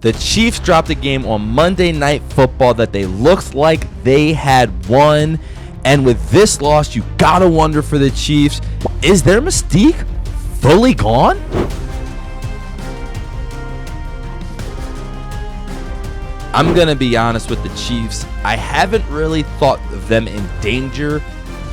The Chiefs dropped a game on Monday Night Football that they looked like they had won. And with this loss, you gotta wonder for the Chiefs, is their mystique fully gone? I'm gonna be honest with the Chiefs. I haven't really thought of them in danger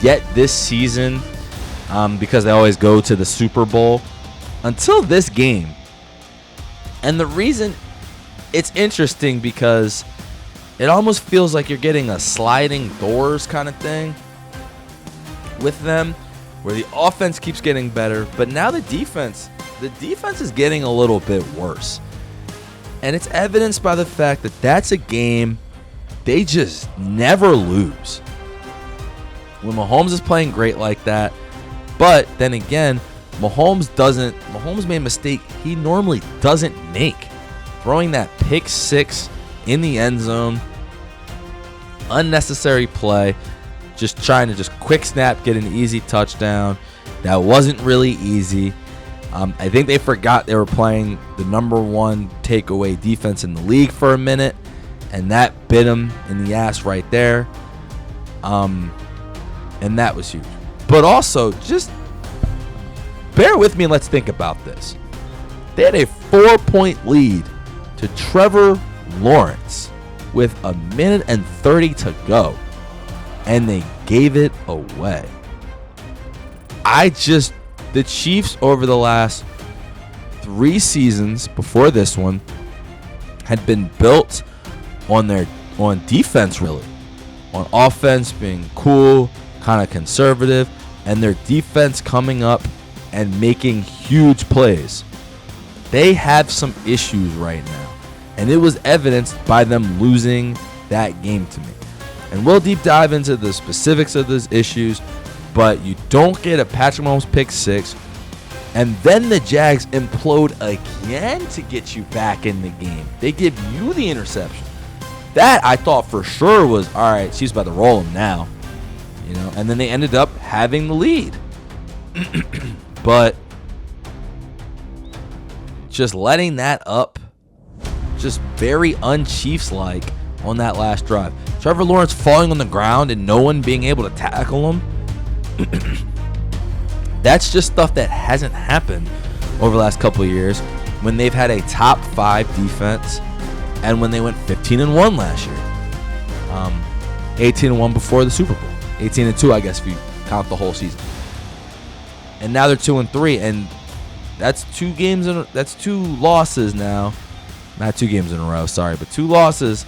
yet this season because they always go to the Super Bowl until this game. And the reason it's interesting because it almost feels like you're getting a sliding doors kind of thing with them, where the offense keeps getting better, but now the defense is getting a little bit worse. And it's evidenced by the fact that that's a game they just never lose. When Mahomes is playing great like that, but then again, Mahomes made a mistake he normally doesn't make. Throwing that pick six in the end zone, unnecessary play, just trying to just quick snap, get an easy touchdown. That wasn't really easy. I think they forgot they were playing the number one takeaway defense in the league for a minute, and that bit them in the ass right there. And that was huge. But also, just bear with me and let's think about this. They had a 4-point lead to Trevor Lawrence with 1:30 to go, and they gave it away. The Chiefs over the last 3 seasons before this one had been built on defense, really. On offense being cool, kind of conservative, and their defense coming up and making huge plays. They have some issues right now, and it was evidenced by them losing that game to me. And we'll deep dive into the specifics of those issues, but you don't get a Patrick Mahomes pick six, and then the Jags implode again to get you back in the game. They give you the interception. That I thought for sure was, all right, she's about to roll him now. And then they ended up having the lead. But just letting that up, just very un-Chiefs-like on that last drive. Trevor Lawrence falling on the ground and no one being able to tackle him. That's just stuff that hasn't happened over the last couple of years when they've had a top 5 defense and when they went 15-1 last year. 18-1 before the Super Bowl. 18-2, I guess, if you count the whole season. And now they're 2-3, and that's 2 losses now. Not 2 games in a row, sorry, but 2 losses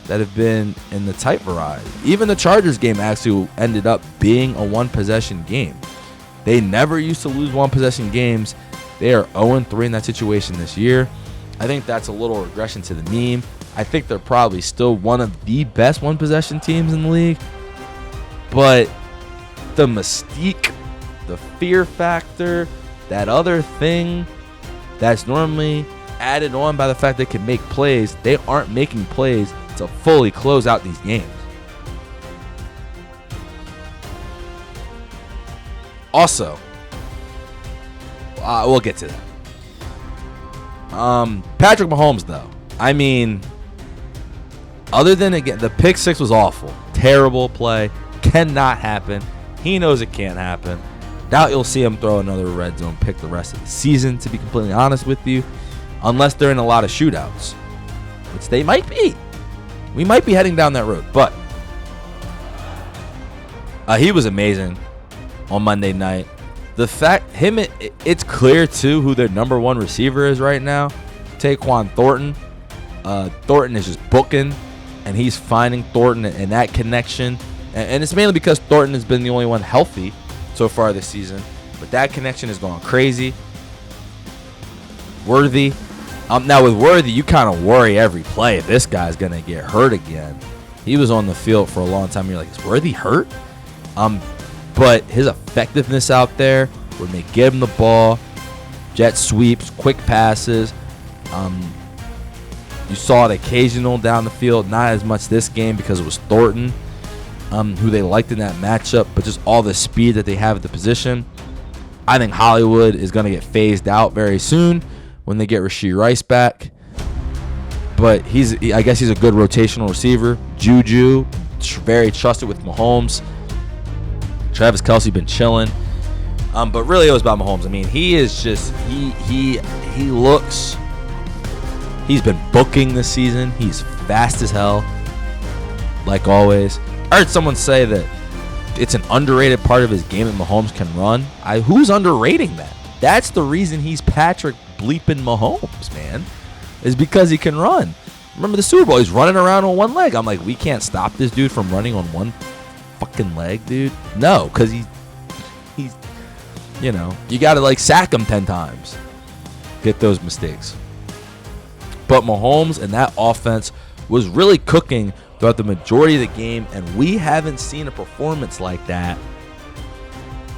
that have been in the tight variety. Even the Chargers game actually ended up being a 1-possession game. They never used to lose 1-possession games. They are 0-3 in that situation this year. I think that's a little regression to the mean. I think they're probably still one of the best 1-possession teams in the league. But the mystique, the fear factor, that other thing that's normally added on by the fact they can make plays, they aren't making plays to fully close out these games. Also, we'll get to that. Patrick Mahomes, though. I mean, other than, again, the pick six was awful. Terrible play. Cannot happen. He knows it can't happen. Doubt you'll see him throw another red zone pick the rest of the season, to be completely honest with you, unless they're in a lot of shootouts, which they might be. We might be heading down that road, but he was amazing on Monday night. The fact it's clear too who their number 1 receiver is right now, Tyquan Thornton. Thornton is just booking, and he's finding Thornton and that connection. And it's mainly because Thornton has been the only one healthy so far this season. But that connection has gone crazy. Worthy. Now with Worthy, you kind of worry every play if this guy's going to get hurt again. He was on the field for a long time. You're like, is Worthy hurt? But his effectiveness out there, when they give him the ball, jet sweeps, quick passes. You saw it occasional down the field. Not as much this game because it was Thornton, who they liked in that matchup, but just all the speed that they have at the position. I think Hollywood is going to get phased out very soon when they get Rashee Rice back. but I guess he's a good rotational receiver. Juju, very trusted with Mahomes. Travis Kelce been chilling. But really it was about Mahomes. I mean, he is just he looks. He's been booking this season. He's fast as hell, like always. I heard someone say that it's an underrated part of his game that Mahomes can run. Who's underrating that? That's the reason he's Patrick bleeping Mahomes, man, is because he can run. Remember the Super Bowl? He's running around on one leg. I'm like, we can't stop this dude from running on one fucking leg, dude. No, because he's you got to like sack him 10 times. Get those mistakes. But Mahomes and that offense was really cooking throughout the majority of the game, and we haven't seen a performance like that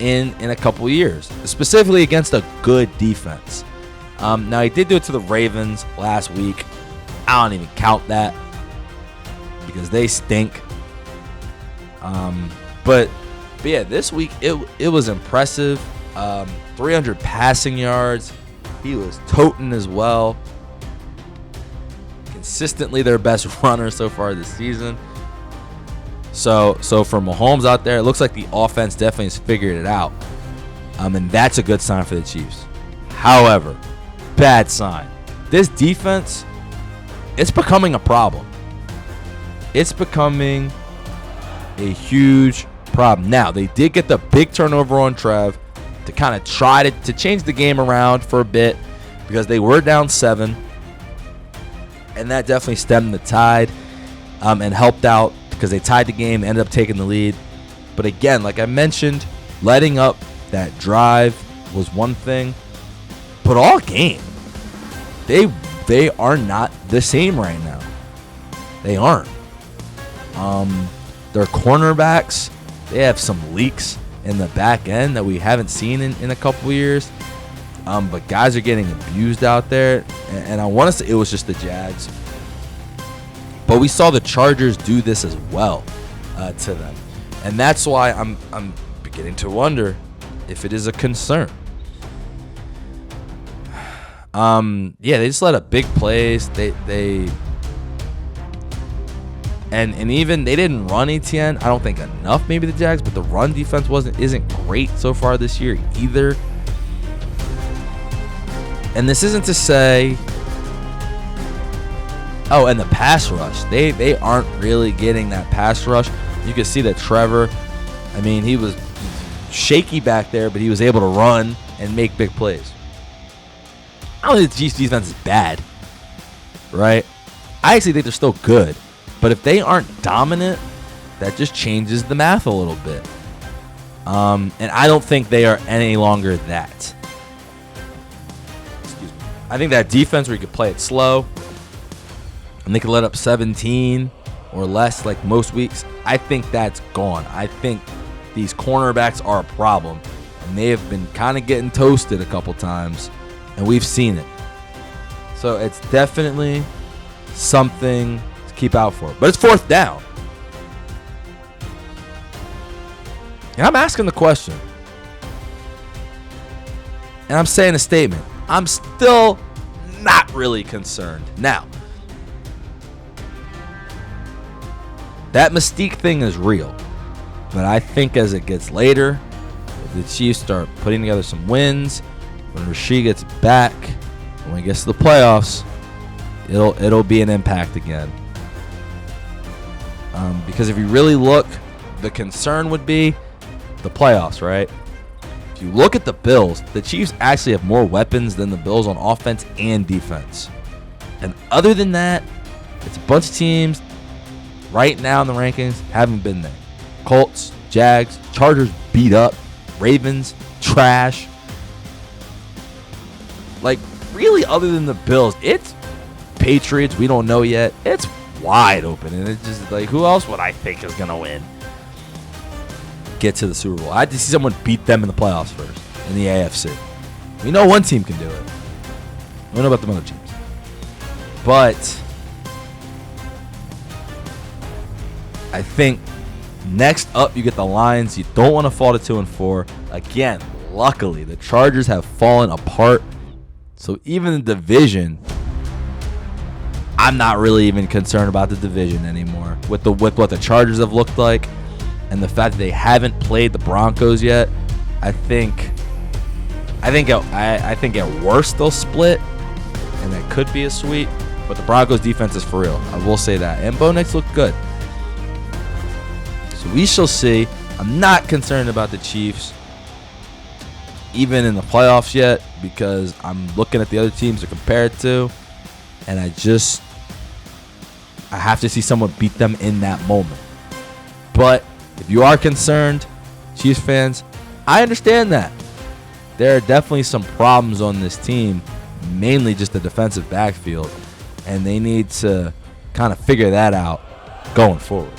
in a couple years, specifically against a good defense. Now, he did do it to the Ravens last week. I don't even count that because they stink. But yeah, this week it was impressive. 300 passing yards. He was toting as well. Consistently their best runner so far this season. So for Mahomes out there, it looks like the offense definitely has figured it out. And that's a good sign for the Chiefs. However, bad sign. This defense, it's becoming a problem. It's becoming a huge problem. Now, they did get the big turnover on Trev to kind of try to change the game around for a bit because they were down 7. And that definitely stemmed the tide and helped out because they tied the game, ended up taking the lead. But again, like I mentioned, letting up that drive was one thing. But all game, they are not the same right now. They aren't. Their cornerbacks, they have some leaks in the back end that we haven't seen in a couple years. But guys are getting abused out there. And I want to say it was just the Jags. But we saw the Chargers do this as well to them. And that's why I'm beginning to wonder if it is a concern. Yeah, they just let up big plays. And even they didn't run ETN. I don't think enough, maybe the Jags, but the run defense isn't great so far this year either. And this isn't to say, and the pass rush. They aren't really getting that pass rush. You can see that Trevor, I mean, he was shaky back there, but he was able to run and make big plays. I don't think the Chiefs defense is bad, right? I actually think they're still good. But if they aren't dominant, that just changes the math a little bit. And I don't think they are any longer that. Excuse me. I think that defense where you could play it slow and they could let up 17 or less like most weeks, I think that's gone. I think these cornerbacks are a problem. And they have been kind of getting toasted a couple times. And we've seen it. So it's definitely something to keep out for. But it's 4th down. And I'm asking the question. And I'm saying a statement. I'm still not really concerned. Now, that mystique thing is real. But I think as it gets later, if the Chiefs start putting together some wins, when Rashid gets back, when he gets to the playoffs, it'll be an impact again. Because if you really look, the concern would be the playoffs, right? If you look at the Bills, the Chiefs actually have more weapons than the Bills on offense and defense. And other than that, it's a bunch of teams right now in the rankings haven't been there. Colts, Jags, Chargers beat up, Ravens, trash. Like, really, other than the Bills, it's Patriots, we don't know yet. It's wide open, and it's just like, who else would I think is going to win? Get to the Super Bowl. I had to see someone beat them in the playoffs first, in the AFC. We know one team can do it. We don't know about the other teams. But I think next up, you get the Lions. You don't want to fall to 2-4. Again, luckily, the Chargers have fallen apart. So even the division, I'm not really even concerned about the division anymore. With what the Chargers have looked like, and the fact that they haven't played the Broncos yet, I think at worst they'll split, and that could be a sweep. But the Broncos defense is for real. I will say that. And Bo Nix looked good. So we shall see. I'm not concerned about the Chiefs, even in the playoffs yet, because I'm looking at the other teams to compare it to, and I have to see someone beat them in that moment. But if you are concerned, Chiefs fans, I understand that. There are definitely some problems on this team, mainly just the defensive backfield, and they need to kind of figure that out going forward.